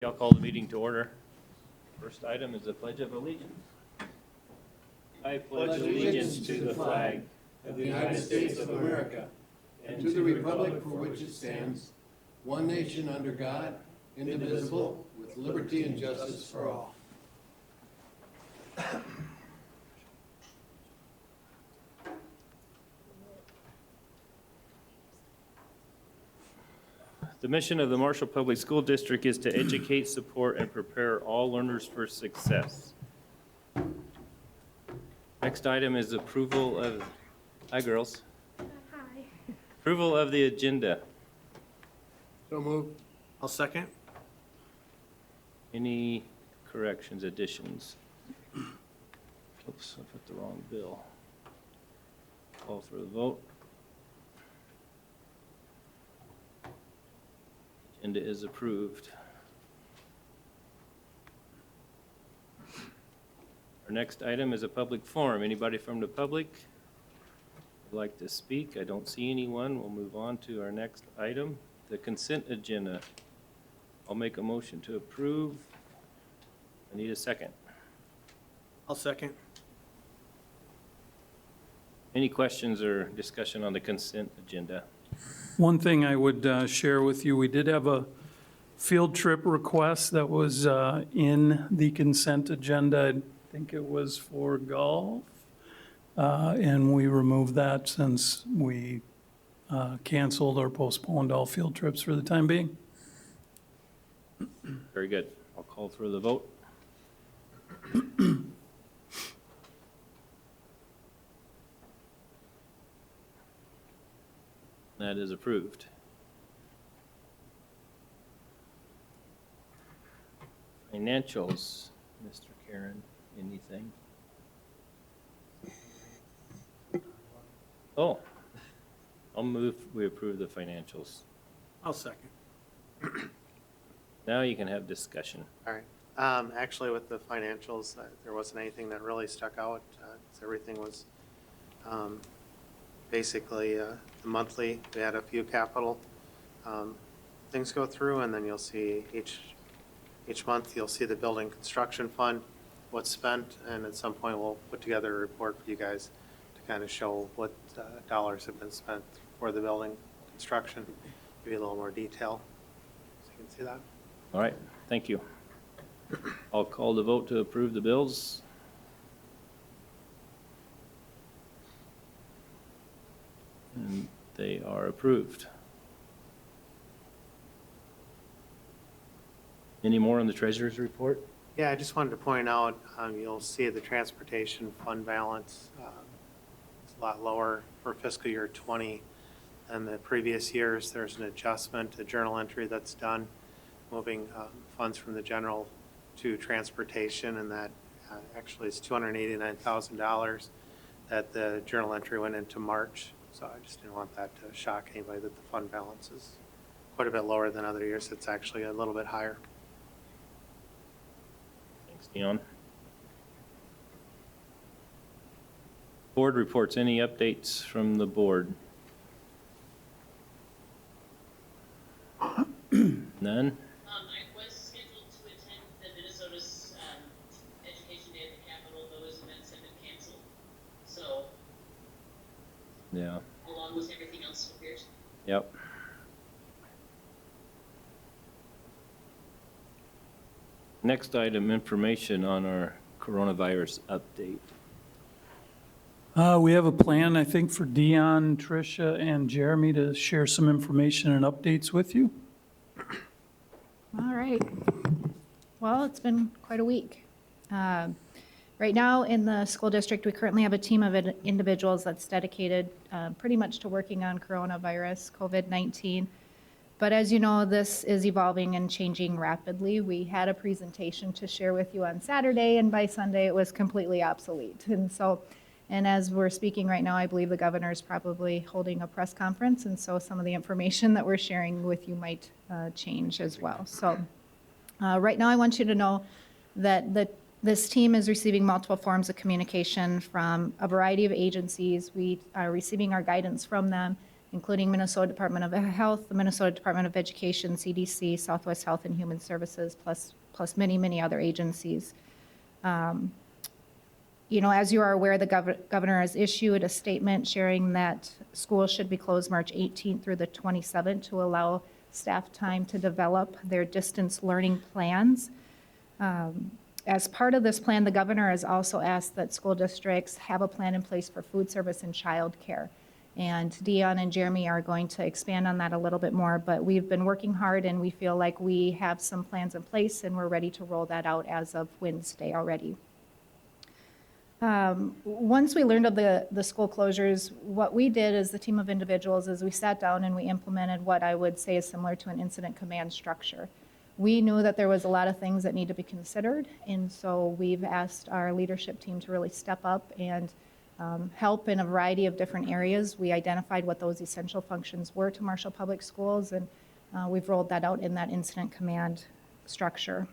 I'll call the meeting to order. First item is the Pledge of Allegiance. I pledge allegiance to the flag of the United States of America and to the republic for which it stands, one nation under God, indivisible, with liberty and justice for all. The mission of the Marshall Public School District is to educate, support, and prepare all learners for success. Next item is approval of, hi girls. Hi. Approval of the agenda. So move. I'll second. Any corrections, additions? Oops, I put the wrong bill. Call for the vote. Agenda is approved. Our next item is a public forum. Anybody from the public would like to speak? I don't see anyone. We'll move on to our next item, the consent agenda. I'll make a motion to approve. I need a second. I'll second. Any questions or discussion on the consent agenda? One thing I would share with you, we did have a field trip request that was in the consent agenda. I think it was for golf. And we removed that since we canceled or postponed all field trips for the time being. Very good. I'll call for the vote. That is approved. Financials, Mr. Karen, anything? Oh, I'll move, we approve the financials. I'll second. Now you can have discussion. All right. Actually, with the financials, there wasn't anything that really stuck out. Everything was basically the monthly. We had a few capital things go through, and then you'll see each month you'll see the building construction fund, what's spent, and at some point we'll put together a report for you guys to kind of show what dollars have been spent for the building construction. Give you a little more detail, so you can see that. All right, thank you. I'll call the vote to approve the bills. And they are approved. Any more on the treasurer's report? Yeah, I just wanted to point out, you'll see the transportation fund balance. It's a lot lower for fiscal year 20 than the previous years. There's an adjustment, a journal entry that's done, moving funds from the general to transportation, and that actually is $289,000 that the journal entry went into March. So I just didn't want that to shock anybody that the fund balance is quite a bit lower than other years. It's actually a little bit higher. Thanks, Dion. Board reports, any updates from the board? None? I was scheduled to attend the Minnesota's Education Day at the Capitol. Those events have been canceled. So, Yeah, along with everything else it appears. yep. Next item, information on our coronavirus update. We have a plan, I think, for Dion, Tricia, and Jeremy to share some information and updates with you. All right. Well, it's been quite a week. Right now in the school district, we currently have a team of individuals that's dedicated pretty much to working on coronavirus, COVID-19. But as you know, this is evolving and changing rapidly. We had a presentation to share with you on Saturday, and by Sunday it was completely obsolete. And as we're speaking right now, I believe the governor is probably holding a press conference, and so some of the information that we're sharing with you might change as well. So right now I want you to know that this team is receiving multiple forms of communication from a variety of agencies. We are receiving our guidance from them, including Minnesota Department of Health, the Minnesota Department of Education, CDC, Southwest Health and Human Services, plus many, many other agencies. You know, as you are aware, the governor has issued a statement sharing that schools should be closed March 18th through the 27th to allow staff time to develop their distance learning plans. As part of this plan, the governor has also asked that school districts have a plan in place for food service and childcare. And Dion and Jeremy are going to expand on that a little bit more, but we've been working hard and we feel like we have some plans in place and we're ready to roll that out as of Wednesday already. Once we learned of the school closures, what we did as the team of individuals is we sat down and we implemented what I would say is similar to an incident command structure. We knew that there was a lot of things that need to be considered, and so we've asked our leadership team to really step up and help in a variety of different areas. We identified what those essential functions were to Marshall Public Schools, and we've rolled that out in that incident command structure.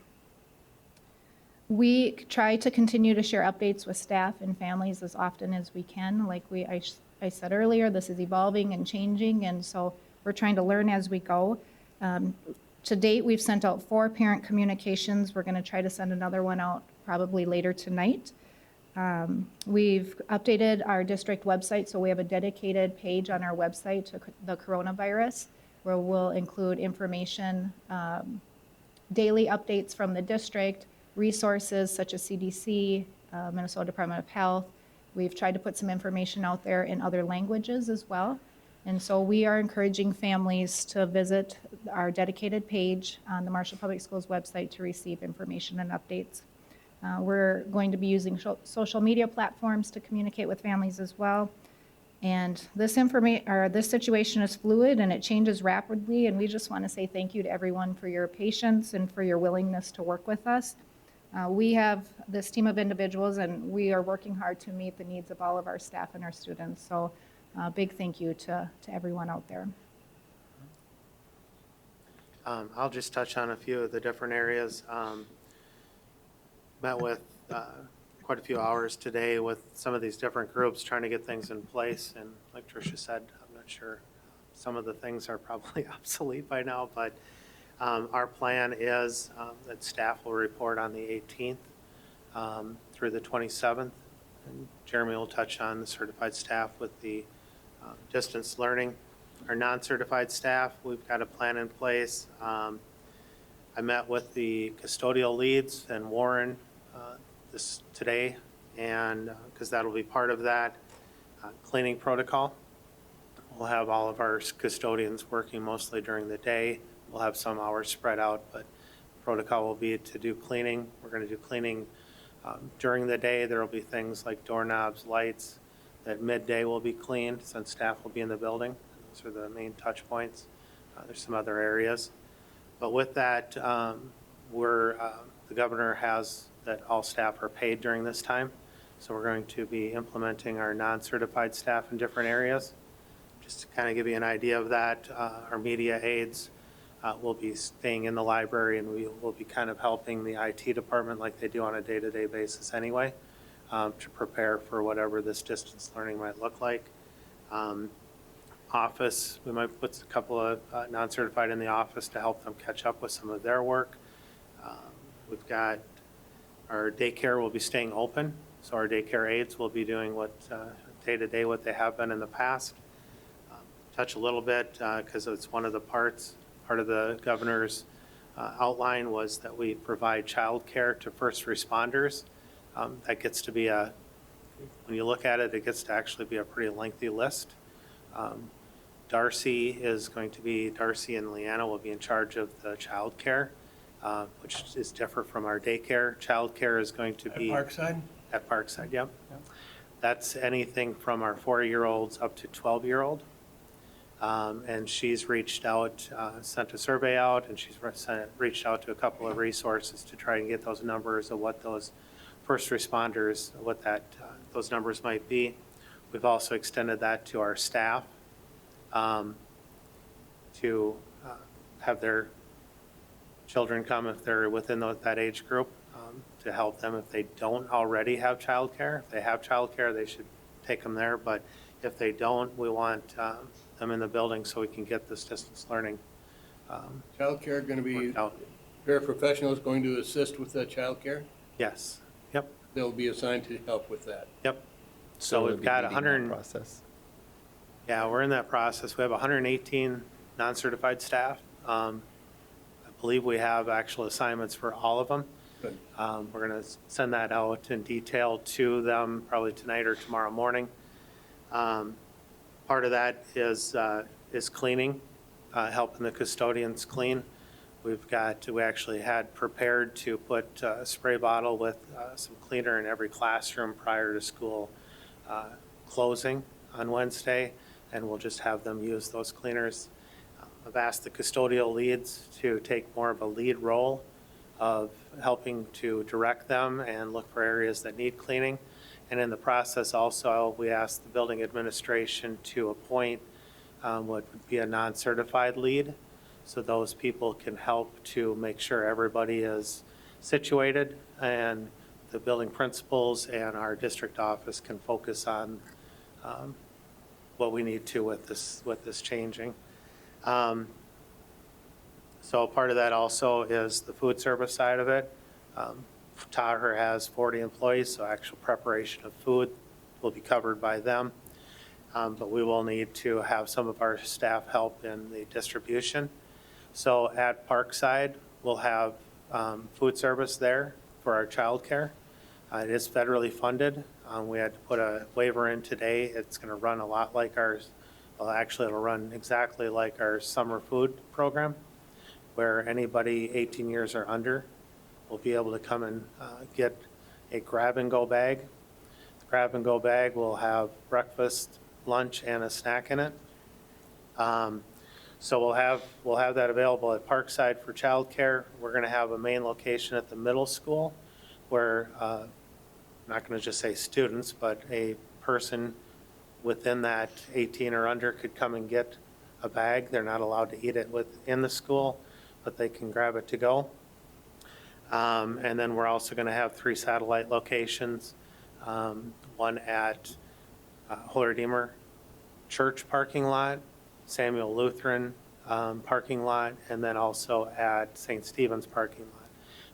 We try to continue to share updates with staff and families as often as we can. Like I said earlier, this is evolving and changing, and so we're trying to learn as we go. To date, we've sent out 4 parent communications. We're going to try to send another one out probably later tonight. We've updated our district website, so we have a dedicated page on our website to the coronavirus, where we'll include information, daily updates from the district, resources such as CDC, Minnesota Department of Health. We've tried to put some information out there in other languages as well. And so we are encouraging families to visit our dedicated page on the Marshall Public Schools website to receive information and updates. We're going to be using social media platforms to communicate with families as well. And this situation is fluid and it changes rapidly, and we just want to say thank you to everyone for your patience and for your willingness to work with us. We have this team of individuals and we are working hard to meet the needs of all of our staff and our students. So big thank you to everyone out there. I'll just touch on a few of the different areas. Met with quite a few hours today with some of these different groups trying to get things in place. And like Tricia said, I'm not sure some of the things are probably obsolete by now, but our plan is that staff will report on the 18th through the 27th. And Jeremy will touch on the certified staff with the distance learning. Our non-certified staff, we've got a plan in place. I met with the custodial leads and Warren today, and because that'll be part of that cleaning protocol. We'll have all of our custodians working mostly during the day. We'll have some hours spread out, but protocol will be to do cleaning. We're going to do cleaning during the day. There will be things like doorknobs, lights. At midday will be cleaned since staff will be in the building. Those are the main touch points. There's some other areas. But with that, the governor has that all staff are paid during this time. So we're going to be implementing our non-certified staff in different areas. Just to kind of give you an idea of that, our media aides will be staying in the library, and we will be kind of helping the IT department like they do on a day-to-day basis anyway, to prepare for whatever this distance learning might look like. Office, we might put a couple of non-certified in the office to help them catch up with some of their work. We've got our daycare will be staying open, so our daycare aides will be doing what day-to-day what they have been in the past. Touch a little bit because it's one of the part of the governor's outline was that we provide child care to first responders. That gets to be when you look at it, it gets to actually be a pretty lengthy list. Darcy and Leanna will be in charge of the child care, which is different from our daycare. Child care is going to be At Parkside? At Parkside, yep. That's anything from our 4-year-olds up to 12-year-old. And she's reached out, sent a survey out, and she's reached out to a couple of resources to try and get those numbers of what those first responders, those numbers might be. We've also extended that to our staff to have their children come if they're within that age group to help them if they don't already have childcare. If they have childcare, they should take them there. But If they don't, we want them in the building so we can get this distance learning Childcare going to be, worked out. paraprofessionals going to assist with the childcare? Yes, yep, They'll be assigned to help with that. yep. So we've got 100, Process. yeah, we're in that process. We have 118 non-certified staff. I believe we have actual assignments for all of them. Good. We're going to send that out in detail to them probably tonight or tomorrow morning. Part of that is cleaning, helping the custodians clean. We actually had prepared to put a spray bottle with some cleaner in every classroom prior to school closing on Wednesday, and we'll just have them use those cleaners. I've asked the custodial leads to take more of a lead role of helping to direct them and look for areas that need cleaning. And in the process also, we asked the building administration to appoint what would be a non-certified lead. So those people can help to make sure everybody is situated and the building principals and our district office can focus on what we need to with this changing. So part of that also is the food service side of it. Taher has 40 employees, so actual preparation of food will be covered by them. But we will need to have some of our staff help in the distribution. So at Parkside, we'll have food service there for our childcare. It is federally funded. We had to put a waiver in today. It's going to run a lot like ours. Well, actually, it'll run exactly like our summer food program, where anybody 18 years or under will be able to come and get a grab-and-go bag. The grab-and-go bag will have breakfast, lunch, and a snack in it. So we'll have that available at Parkside for childcare. We're going to have a main location at the middle school where, I'm not going to just say students, but a person within that 18 or under could come and get a bag. They're not allowed to eat it within the school, but they can grab it to go. And then we're also going to have 3 satellite locations, one at Holy Redeemer Church parking lot, Samuel Lutheran parking lot, and then also at St. Stephen's parking lot.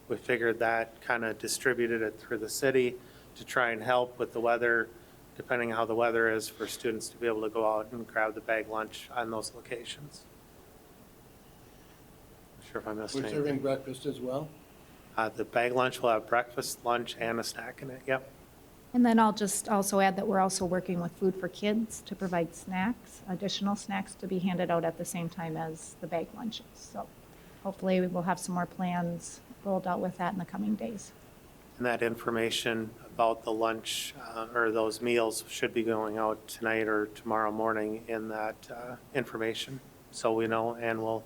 We figured that kind of distributed it through the city to try and help with the weather, depending on how the weather is, for students to be able to go out and grab the bag lunch on those locations. Not sure if I missed We're anything. serving breakfast as well? The bag lunch will have breakfast, lunch, and a snack in it, yep. And then I'll just also add that we're also working with Food for Kids to provide snacks, additional snacks to be handed out at the same time as the bag lunches. So hopefully we will have some more plans rolled out with that in the coming days. And that information about the lunch or those meals should be going out tonight or tomorrow morning in that information. So we know, and we'll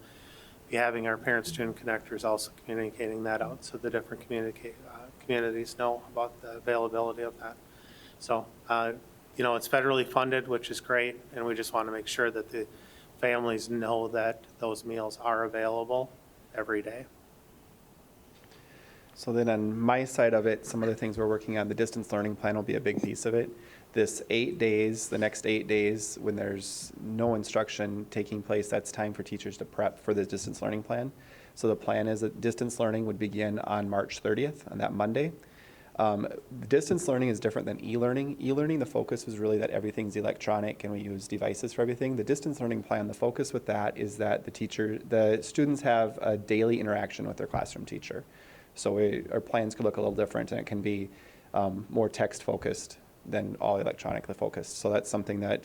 be having our parent-student connectors also communicating that out so the different communities know about the availability of that. So, it's federally funded, which is great, and we just want to make sure that the families know that those meals are available every day. So then on my side of it, some of the things we're working on, the distance learning plan will be a big piece of it. This 8 days, the next 8 days, when there's no instruction taking place, that's time for teachers to prep for the distance learning plan. So the plan is that distance learning would begin on March 30th, on that Monday. Distance learning is different than e-learning. E-learning, the focus was really that everything's electronic and we use devices for everything. The distance learning plan, the focus with that is that the students have a daily interaction with their classroom teacher. So our plans could look a little different, and it can be more text-focused than all electronically focused. So that's something that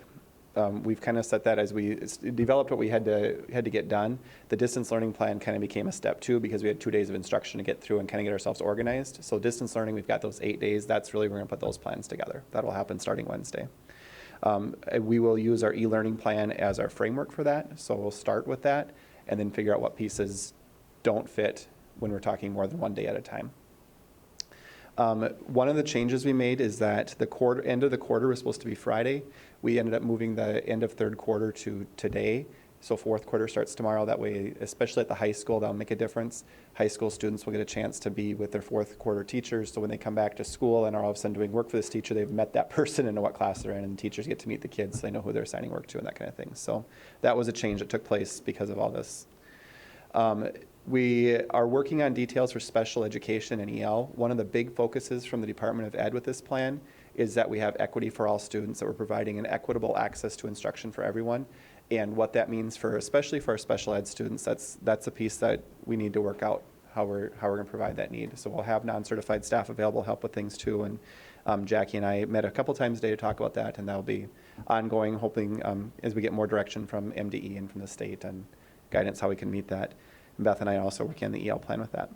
we've kind of set that as we developed what we had to get done. The distance learning plan kind of became a step 2 because we had 2 days of instruction to get through and kind of get ourselves organized. So distance learning, we've got those 8 days. That's really, we're going to put those plans together. That'll happen starting Wednesday. We will use our e-learning plan as our framework for that. So we'll start with that and then figure out what pieces don't fit when we're talking more than 1 day at a time. One of the changes we made is that end of the quarter was supposed to be Friday. We ended up moving the end of third quarter to today So fourth quarter starts tomorrow. That way, especially at the high school, that'll make a difference. High school students will get a chance to be with their fourth quarter teachers. So when they come back to school and are all of a sudden doing work for this teacher, they've met that person and know what class they're in, and the teachers get to meet the kids, so they know who they're assigning work to and that kind of thing. So that was a change that took place because of all this. We are working on details for special education and EL. One of the big focuses from the Department of Ed with this plan is that we have equity for all students, that we're providing an equitable access to instruction for everyone. And what that means for, especially for our special ed students, that's a piece that we need to work out, how we're going to provide that need. So we'll have non-certified staff available to help with things too. And Jackie and I met a couple times today to talk about that, and that'll be ongoing, hoping as we get more direction from MDE and from the state and guidance how we can meet that. And Beth and I are also working on the EL plan with that.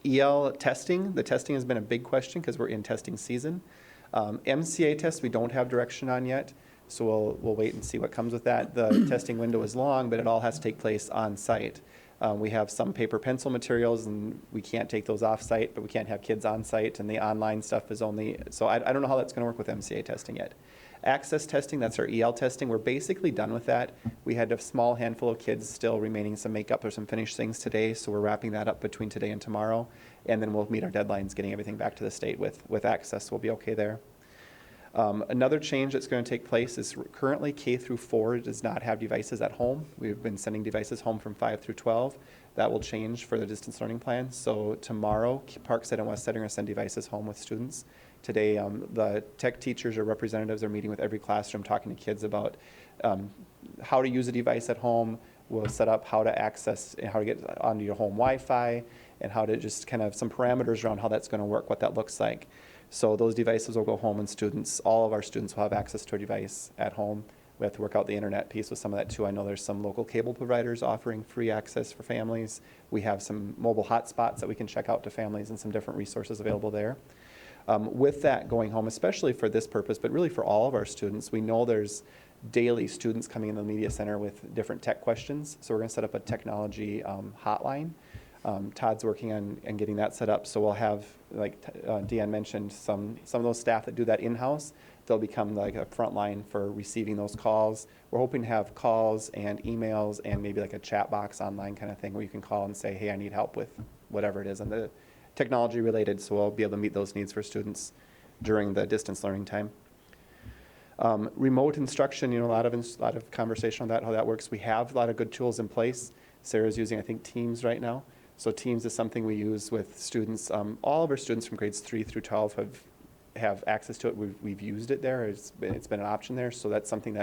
EL testing, the testing has been a big question because we're in testing season. MCA test we don't have direction on yet, so we'll wait and see what comes with that. The testing window is long, but it all has to take place on site. We have some paper pencil materials, and we can't take those off site, but we can't have kids on site, and the online stuff is only, so I don't know how that's going to work with MCA testing yet. Access testing, that's our EL testing. We're basically done with that. We had a small handful of kids still remaining some makeup or some finished things today, so we're wrapping that up between today and tomorrow, and then we'll meet our deadlines getting everything back to the state with access. We'll be okay there. Another change that's going to take place is currently K through 4 does not have devices at home. We've been sending devices home from 5 through 12. That will change for the distance learning plan. So tomorrow, Parkside and Westside are going to send devices home with students. Today, the tech teachers or representatives are meeting with every classroom, talking to kids about how to use a device at home. We'll set up how to access and how to get onto your home Wi-Fi, and how to just kind of some parameters around how that's going to work, what that looks like. So those devices will go home, and students, all of our students will have access to a device at home. We have to work out the internet piece with some of that too. I know there's some local cable providers offering free access for families. We have some mobile hotspots that we can check out to families and some different resources available there. With that going home, especially for this purpose, but really for all of our students, we know there's daily students coming into the media center with different tech questions. So we're going to set up a technology hotline. Todd's working on getting that set up. So we'll have, like Deanne mentioned, some of those staff that do that in-house. They'll become like a front line for receiving those calls. We're hoping to have calls and emails and maybe like a chat box online kind of thing where you can call and say, hey, I need help with whatever it is. And the technology related, so we'll be able to meet those needs for students during the distance learning time. Remote instruction, a lot of conversation on that, how that works. We have a lot of good tools in place. Sarah's using, I think, Teams right now. So Teams is something we use with students. All of our students from grades 3 through 12 have access to it. We've used it there. It's been an option there. So that's something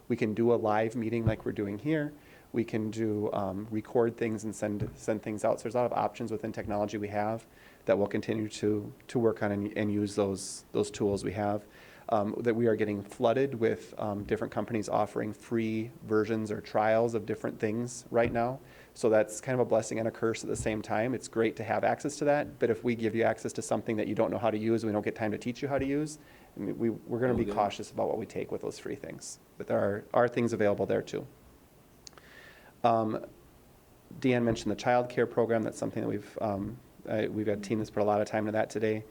we can do a live meeting like we're doing here. We can do record things and send things out. So there's a lot of options within technology we have that we'll continue to work on and use those tools we have. That we are getting flooded with different companies offering free versions or trials of different things right now. So that's kind of a blessing and a curse at the same time. It's great to have access to that, but if we give you access to something that you don't know how to use, we don't get time to teach you how to use, we're going to be cautious about what we take with those free things. But there are things available there too. Deanne mentioned the child care program. That's something that we've got a team that's put a lot of time into that today.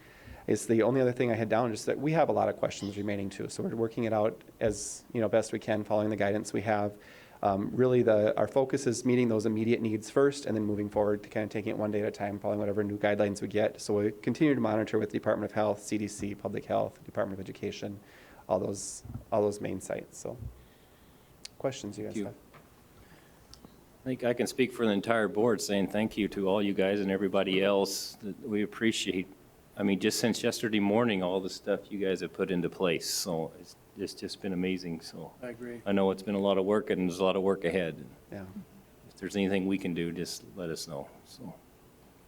It's the only other thing I had down is that we have a lot of questions remaining too. So we're working it out as best we can, following the guidance we have. Really, our focus is meeting those immediate needs first, and then moving forward to kind of taking it one day at a time, following whatever new guidelines we get. So we continue to monitor with the Department of Health, CDC, Public Health, Department of Education, all those main sites. So, questions you guys have? I think I can speak for the entire board saying thank you to all you guys and everybody else. We appreciate, just since yesterday morning, all the stuff you guys have put into place. So it's just been amazing. So I agree. I know it's been a lot of work, and there's a lot of work ahead. Yeah. If there's anything we can do, just let us know. So,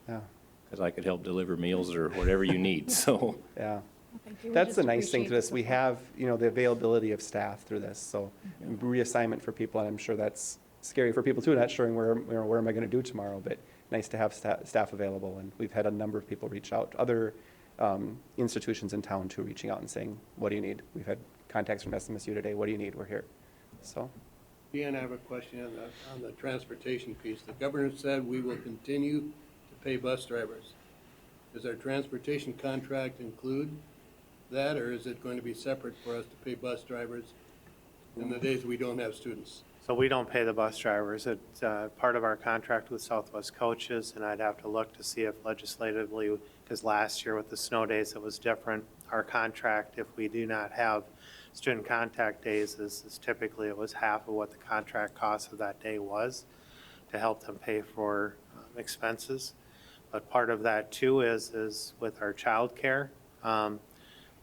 Yeah. because I could help deliver meals or whatever you need. So Yeah. Thank you. We That's just the nice thing appreciate to this. the We support. have, the availability of staff through this. So reassignment for people, and I'm sure that's scary for people too, not sure where am I going to do tomorrow, but nice to have staff available. And we've had a number of people reach out, other institutions in town too, reaching out and saying, what do you need? We've had contacts from SMSU today. What do you need? We're here. So. Deanne, I have a question on the transportation piece. The governor said we will continue to pay bus drivers. Does our transportation contract include that, or is it going to be separate for us to pay bus drivers in the days we don't have students? So we don't pay the bus drivers. It's part of our contract with Southwest Coaches, and I'd have to look to see if legislatively, because last year with the snow days, it was different. Our contract, if we do not have student contact days, is typically it was half of what the contract cost of that day was to help them pay for expenses. But part of that too is with our childcare.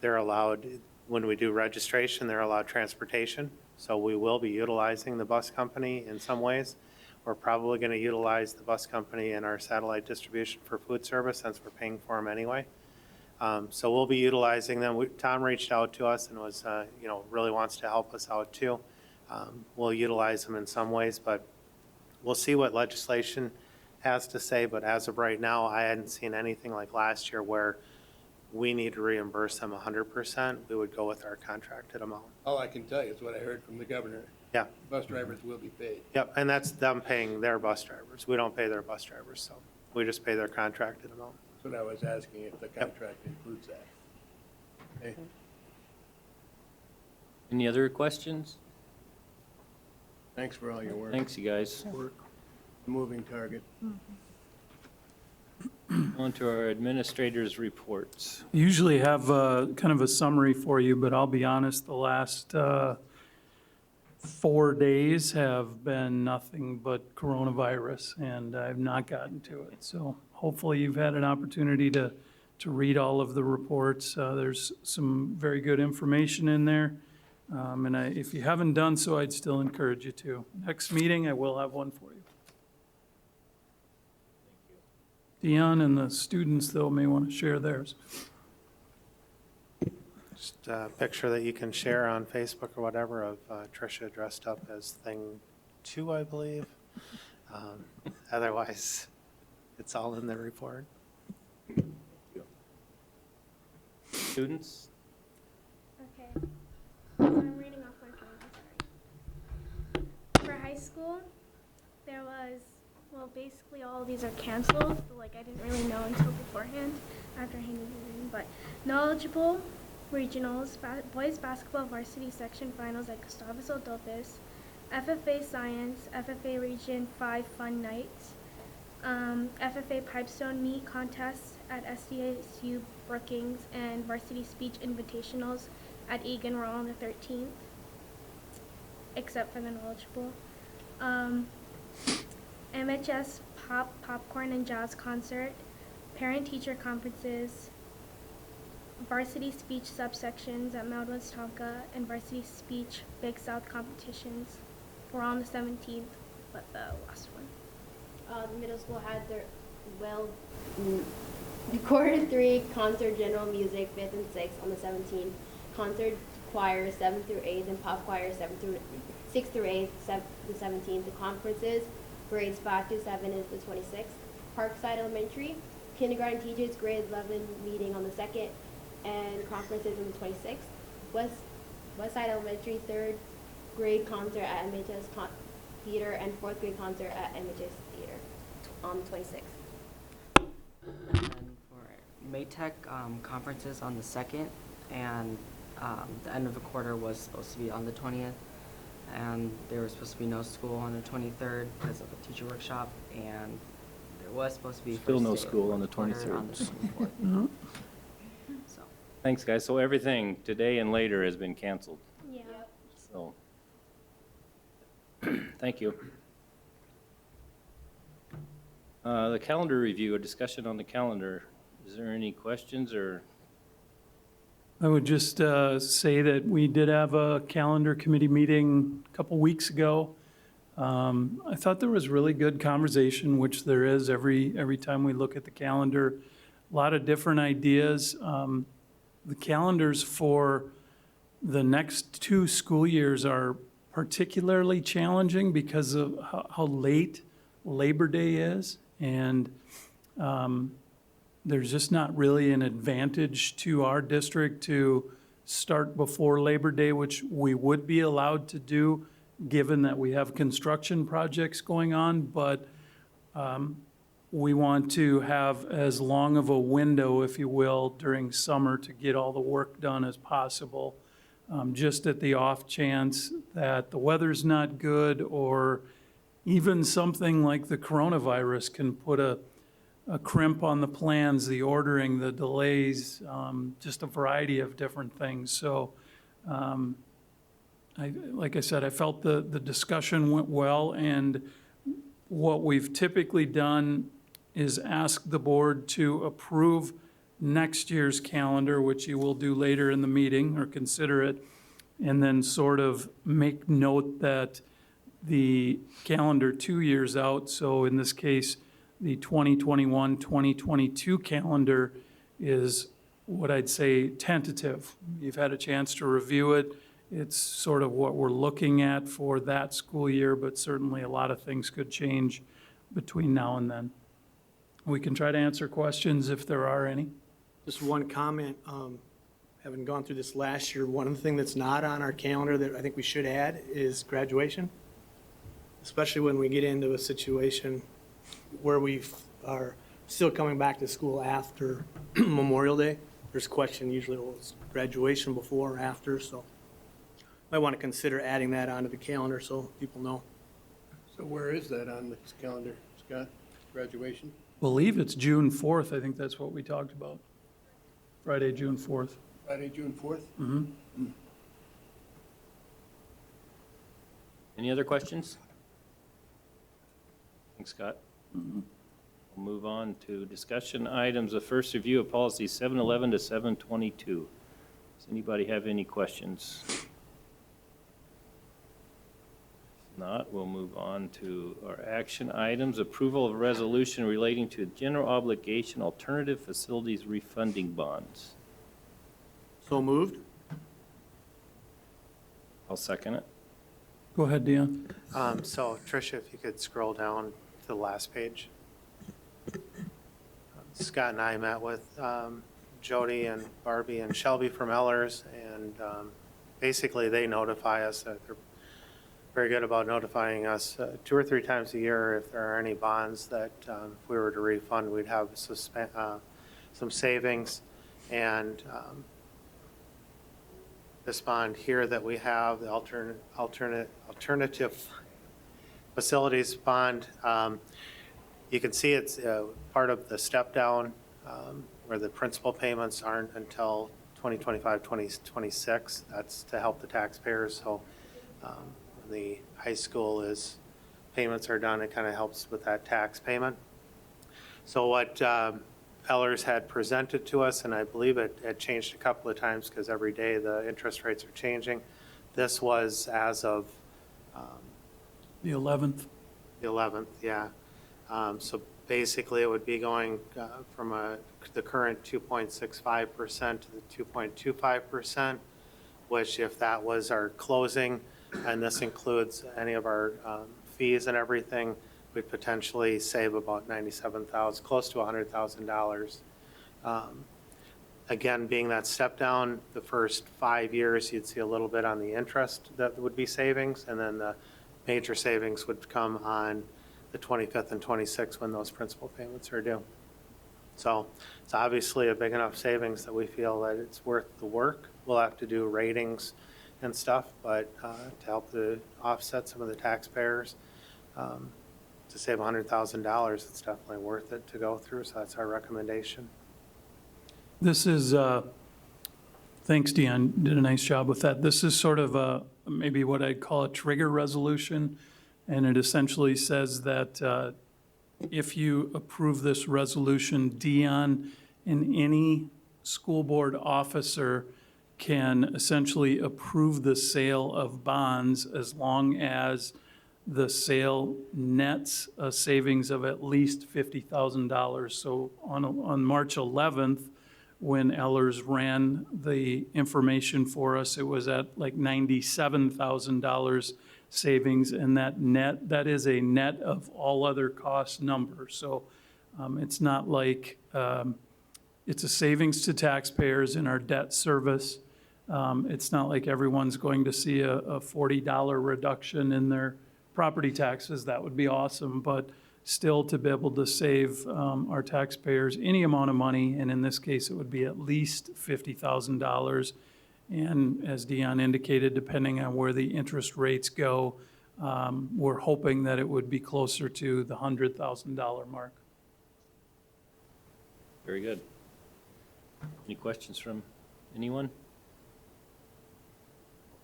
They're allowed, when we do registration, they're allowed transportation. So we will be utilizing the bus company in some ways. We're probably going to utilize the bus company in our satellite distribution for food service since we're paying for them anyway. So we'll be utilizing them. Tom reached out to us and was, really wants to help us out too. We'll utilize them in some ways, but we'll see what legislation has to say. But as of right now, I hadn't seen anything like last year where we need to reimburse them 100%. We would go with our contracted amount. All I can tell you is what I heard from the governor. Yeah. Bus drivers will be paid. Yep, and that's them paying their bus drivers. We don't pay their bus drivers, so we just pay their contracted amount. That's what I was asking, if the contract includes that. Okay. Any other questions? Thanks for all your work. Thanks, you guys. Moving target. On to our administrators' reports. Usually have kind of a summary for you, but I'll be honest, the last 4 days have been nothing but coronavirus, and I've not gotten to it. So hopefully you've had an opportunity to read all of the reports. There's some very good information in there. And if you haven't done so, I'd still encourage you to. Next meeting, I will have one for you. Dion and the students, though, may want to share theirs. Just a picture that you can share on Facebook or whatever of Tricia dressed up as thing 2, I believe. Otherwise, it's all in the report. Students? Okay. So I'm reading off my phone, I'm sorry. For high school, there was, basically all of these are canceled, so I didn't really know until beforehand, after hanging in, but knowledgeable regionals, boys basketball varsity section finals at Gustavus Adolphus, FFA science, FFA region 5 fun nights, FFA pipestone meet contests at SDSU Brookings, and varsity speech invitationals at Egan were all on the 13th, except for the knowledgeable. MHS popcorn and jazz concert, parent-teacher conferences, varsity speech subsections at Mount Wisconka, and varsity speech Big South competitions were on the 17th, but the last one. The middle school had their, quarter 3 concert general music 5th and 6th on the 17th, concert choir 7th through 8th, and pop choir 6th through 8th, the 17th. The conferences, grades 5 through 7 is the 26th. Parkside Elementary, kindergarten teachers, grade 11 meeting on the 2nd, and conferences on the 26th. Westside Elementary, 3rd grade concert at MHS Theater, and 4th grade concert at MHS Theater on the 26th. And then for Maytech, conferences on the 2nd, and the end of the quarter was supposed to be on the 20th, and there was supposed to be no school on the 23rd because of a teacher workshop, and there was supposed to be Still first no day of school on the quarter 23rd. on the 24th. No. So, Thanks, guys. So everything today and later has been canceled, Yeah. so. Thank you. The calendar review, a discussion on the calendar. Is there any questions or? I would just say that we did have a calendar committee meeting a couple weeks ago. I thought there was really good conversation, which there is every time we look at the calendar. A lot of different ideas. The calendars for the next 2 school years are particularly challenging because of how late Labor Day is. And there's just not really an advantage to our district to start before Labor Day, which we would be allowed to do, given that we have construction projects going on. But we want to have as long of a window, if you will, during summer to get all the work done as possible. just at the off chance that the weather's not good, or even something like the coronavirus can put a crimp on the plans, the ordering, the delays, just a variety of different things. So, like I said, I felt the discussion went well, and what we've typically done is ask the board to approve next year's calendar, which you will do later in the meeting, or consider it, and then sort of make note that the calendar 2 years out, so in this case, the 2021, 2022 calendar is what I'd say tentative. You've had a chance to review it. It's sort of what we're looking at for that school year, but certainly a lot of things could change between now and then. We can try to answer questions if there are any. Just one comment, having gone through this last year, one of the things that's not on our calendar that I think we should add is graduation, especially when we get into a situation where we are still coming back to school after Memorial Day. There's a question usually, well, is graduation before or after, so might want to consider adding that onto the calendar so people know. So where is that on this calendar, Scott? Graduation? Believe it's June 4th. I think that's what we talked about. Friday, June 4th. Friday, June 4th? Mm-hmm. Any other questions? Thanks, Scott. Mm-hmm. We'll move on to discussion items. The first review of policy 711 to 722. Does anybody have any questions? If not, we'll move on to our action items. Approval of resolution relating to general obligation alternative facilities refunding bonds. So moved? I'll second it. Go ahead, Dion. So Tricia, if you could scroll down to the last page. Scott and I met with Jody and Barbie and Shelby from Ellers, and basically they notify us that they're very good about notifying us 2 or 3 times a year if there are any bonds that if we were to refund, we'd have some savings. And this bond here that we have, the alternative facilities bond, you can see it's part of the step down where the principal payments aren't until 2025, 2026. That's to help the taxpayers. So when the high school payments are done, it kind of helps with that tax payment. So what Ellers had presented to us, and I believe it had changed a couple of times because every day the interest rates are changing. This was as of The 11th. the 11th, yeah. So basically, it would be going from the current 2.65% to the 2.25%, which if that was our closing, and this includes any of our fees and everything, we'd potentially save about $97,000, close to $100,000. Again, being that step down, the first 5 years, you'd see a little bit on the interest that would be savings, and then the major savings would come on the 25th and 26th when those principal payments are due. So it's obviously a big enough savings that we feel that it's worth the work. We'll have to do ratings and stuff, but to help to offset some of the taxpayers, to save $100,000, it's definitely worth it to go through. So that's our recommendation. This is, thanks, Dion, did a nice job with that. This is sort of maybe what I'd call a trigger resolution, and it essentially says that if you approve this resolution, Dion and any school board officer can essentially approve the sale of bonds as long as the sale nets a savings of at least $50,000. So on March 11th, when Ellers ran the information for us, it was at like $97,000 savings, and that is a net of all other cost numbers. So it's not like it's a savings to taxpayers in our debt service. It's not like everyone's going to see a $40 reduction in their property taxes. That would be awesome, but still to be able to save our taxpayers any amount of money, and in this case, it would be at least $50,000, And as Dion indicated, depending on where the interest rates go, we're hoping that it would be closer to the $100,000 mark. Very good. Any questions from anyone?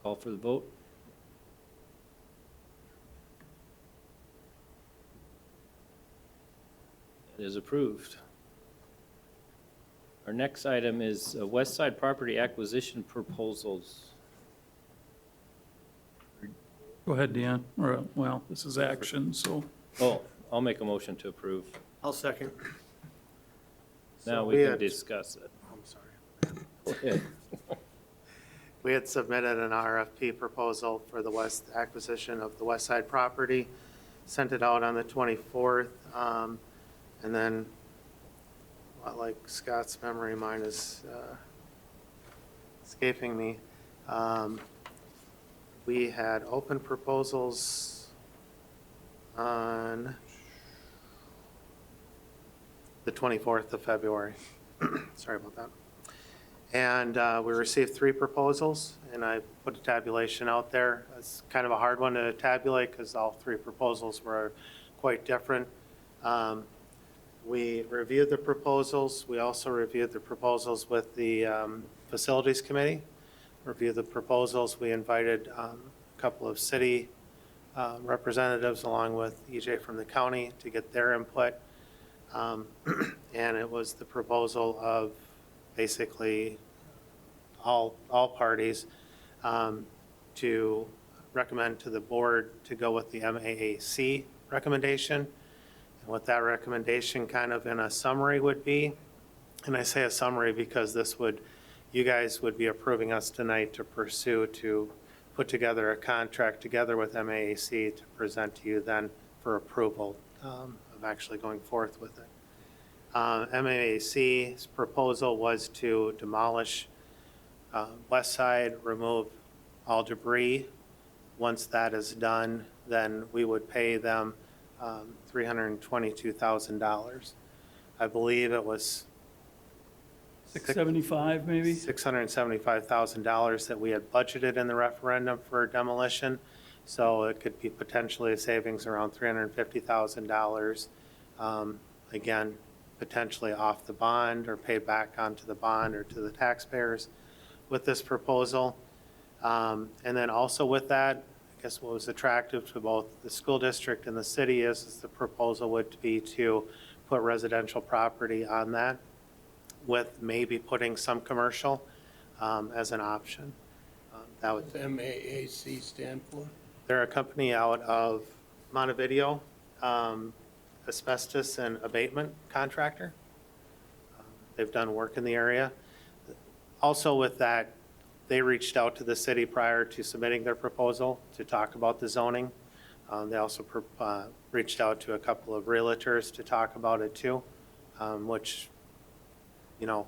Call for the vote. It is approved. Our next item is West Side property acquisition proposals. Go ahead, Dion. Or, well, this is action, so. Oh, I'll make a motion to approve. I'll second. Now So we can had- discuss it. I'm sorry. Go ahead. We had submitted an RFP proposal for the west acquisition of the west side property, sent it out on the 24th, and then, well, like Scott's memory, mine is escaping me. We had open proposals on the 24th of February. Sorry about that. And we received 3 proposals, and I put a tabulation out there. It's kind of a hard one to tabulate because all 3 proposals were quite different. We reviewed the proposals. We also reviewed the proposals with the Facilities Committee. Reviewed the proposals. We invited a couple of city representatives along with EJ from the county to get their input. And it was the proposal of basically all parties to recommend to the board to go with the MAAC recommendation. And what that recommendation kind of in a summary would be, and I say a summary because this would, you guys would be approving us tonight to pursue to put together a contract together with MAAC to present to you then for approval of actually going forth with it. MAAC's proposal was to demolish west side, remove all debris. Once that is done, then we would pay them $322,000. I believe it was 675 maybe? $675,000 that we had budgeted in the referendum for demolition. So it could be potentially a savings around $350,000. Again, potentially off the bond or paid back onto the bond or to the taxpayers with this proposal. And then also with that, I guess what was attractive to both the school district and the city is the proposal would be to put residential property on that with maybe putting some commercial as an option. That would, What's MAAC stand for? they're a company out of Montevideo, asbestos and abatement contractor. They've done work in the area. Also with that, they reached out to the city prior to submitting their proposal to talk about the zoning. They also reached out to a couple of realtors to talk about it too, which, you know,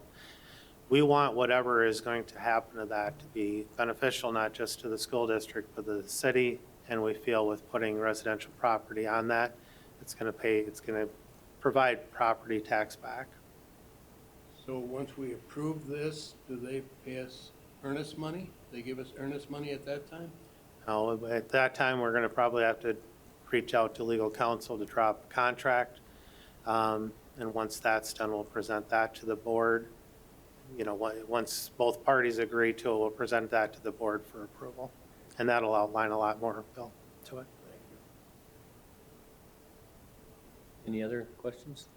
we want whatever is going to happen to that to be beneficial, not just to the school district, but the city. And we feel with putting residential property on that, it's going to provide property tax back. So once we approve this, do they pay us earnest money? They give us earnest money at that time? Now, at that time, we're going to probably have to reach out to legal counsel to drop a contract. And once that's done, we'll present that to the board. You know, once both parties agree to it, we'll present that to the board for approval. And that'll outline a lot more, Bill, to it. Any other questions?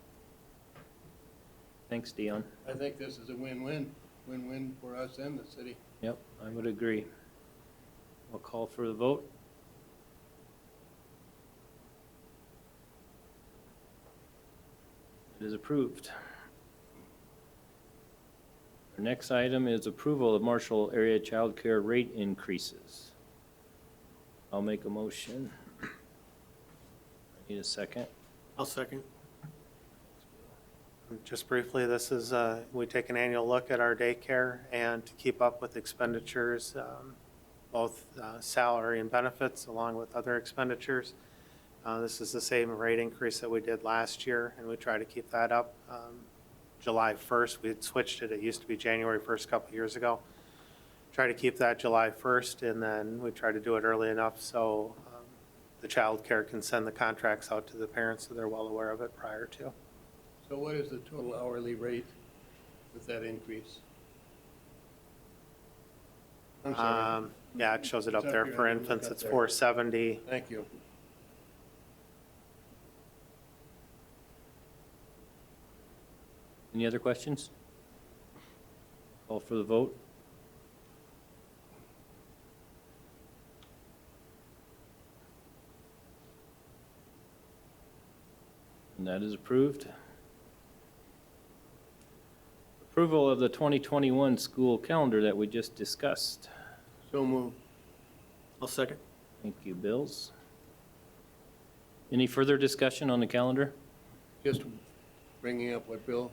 Thanks, Dion. I think this is a win-win for us and the city. Yep, I would agree. We'll call for the vote. It is approved. Our next item is approval of Marshall area child care rate increases. I'll make a motion. I need a second. I'll second. Just briefly, this is, we take an annual look at our daycare and to keep up with expenditures, both salary and benefits along with other expenditures. This is the same rate increase that we did last year, and we try to keep that up. July 1st, we had switched it. It used to be January 1st a couple years ago. try to keep that July 1st, and then we try to do it early enough so the child care can send the contracts out to the parents so they're well aware of it prior to. So what is the total hourly rate with that increase? I'm sorry. Yeah, it shows it up It's up there. here. For I didn't infants, look up it's there. $470. Thank you. Any other questions? Call for the vote. And that is approved. Approval of the 2021 school calendar that we just discussed. So moved. I'll second. Thank you, Bills. Any further discussion on the calendar? Just bringing up what Bill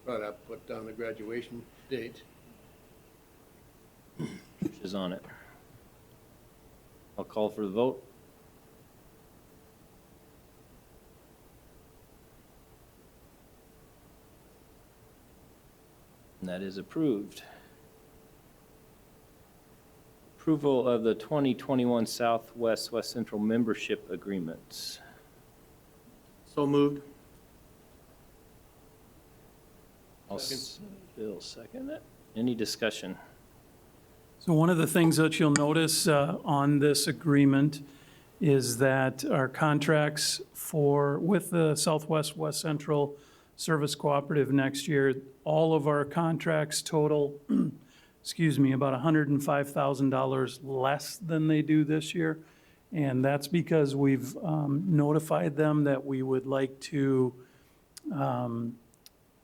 brought up, put down the graduation date. Which is on it. I'll call for the vote. And that is approved. Approval of the 2021 Southwest West Central membership agreements. So moved. Bill, second it. Any discussion? So one of the things that you'll notice on this agreement is that our contracts with the Southwest West Central Service Cooperative next year, all of our contracts total, excuse me, about $105,000 less than they do this year. And that's because we've notified them that we would like to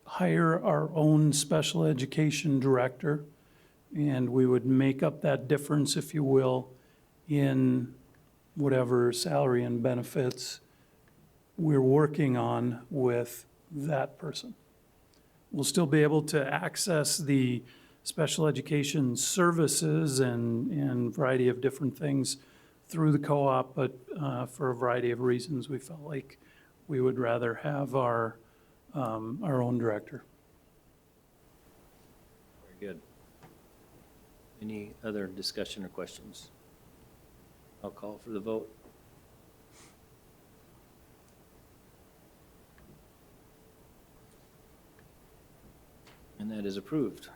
hire our own special education director. And we would make up that difference, if you will, in whatever salary and benefits we're working on with that person. We'll still be able to access the special education services and variety of different things through the co-op, but for a variety of reasons, we felt like we would rather have our own director. Very good. Any other discussion or questions? I'll call for the vote. And that is approved.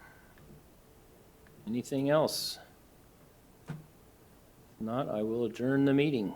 Anything else? If not, I will adjourn the meeting.